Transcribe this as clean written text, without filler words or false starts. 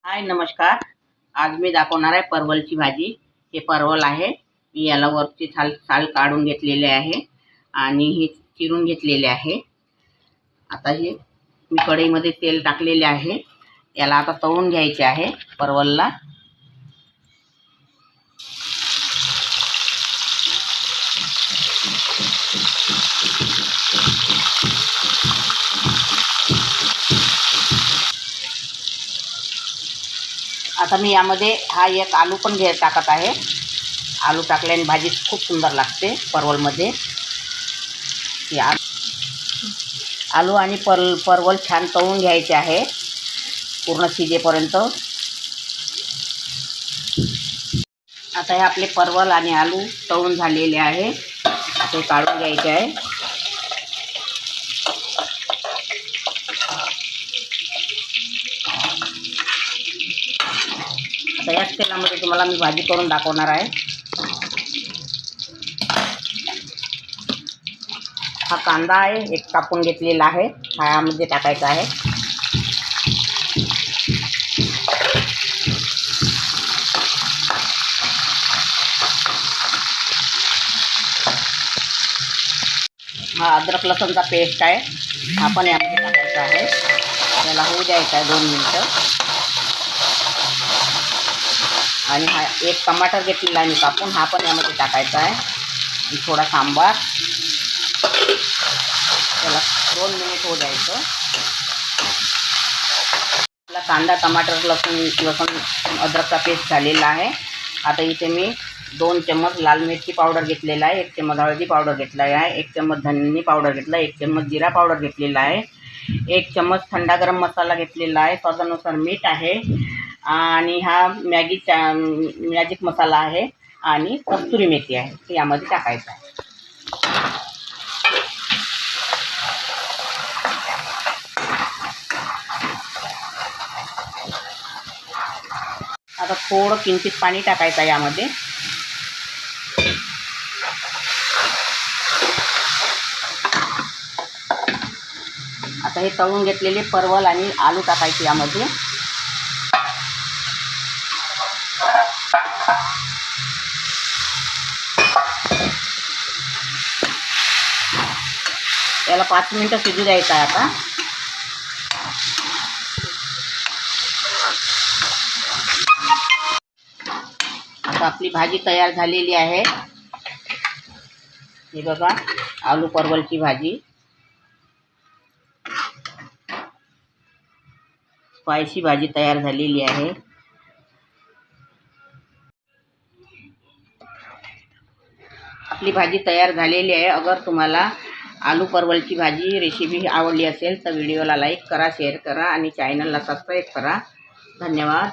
हाय नमस्कार। आज मी दाखवणार आहे परवलची भाजी। हे परवल आहे, मी याला वरची साल काढून घेतलेले आहे आणि हे चिरून घेतलेले आहे। आता हे मी कढईमध्ये तेल टाकलेले आहे, याला आता तळून घ्यायचे आहे परवलला। आता मी यामध्ये हा एक आलू पण टाकत आहे। आलू टाकल्याने भाजी खूप सुंदर लागते परवलमध्ये। आलू आणि परवल छान तळून घ्यायचे आहे पूर्ण शिजेपर्यंत। आता हे आपले परवल आणि आलू तळून झालेले आहे, ते काढून घ्यायचे आहे। आता याच तेलामध्ये तुम्हाला मी भाजी करून दाखवणार आहे। हा कांदा आहे, एक कापून घेतलेला आहे, हा यामध्ये टाकायचा आहे। हा अद्रक लसूणचा पेस्ट आहे, हा पण यामध्ये टाकायचा आहे। त्याला होऊ द्यायचा आहे 2 मिनिटं। आणि हा एक टमाटर घेतलेला आहे मी कापून, हा पण यामध्ये टाकायचा आहे। आणि थोडा सांबार, त्याला 2 मिनिट होऊ द्यायचं। आपला कांदा टमाटर लसूण अद्रकचा पेस्ट झालेला आहे। आता इथे मी 2 चम्मच लाल मिरची पावडर घेतलेला आहे, 1 चम्मच हळदी पावडर घेतला आहे, 1 चम्मच धने पावडर घेतला, 1 चम्मच जिरा पावडर घेतलेला आहे, 1 चम्मच थंडा गरम मसाला घेतलेला आहे, स्वादानुसार मीठ आहे, आणि हा मॅजिक मसाला आहे, आणि कस्तुरी मेथी आहे, ते यामध्ये टाकायचं आहे। आता थोडं किंचित पाणी टाकायचं आहे यामध्ये। आता हे तळून घेतलेले परवल आणि आलू टाकायचे यामध्ये। याला 5 मिनिटं शिजू द्यायचं आहे। आता आपली भाजी तयार झालेली आहे। हे बघा, आलू परवलची भाजी, स्पायसी भाजी तयार झालेली आहे। आपली भाजी तयार झालेली आहे। अगर तुम्हाला आलू परवलची भाजी रेसिपी आवडली असेल तर व्हिडिओला लाईक करा, शेअर करा आणि चॅनलला सबस्क्राईब करा। धन्यवाद।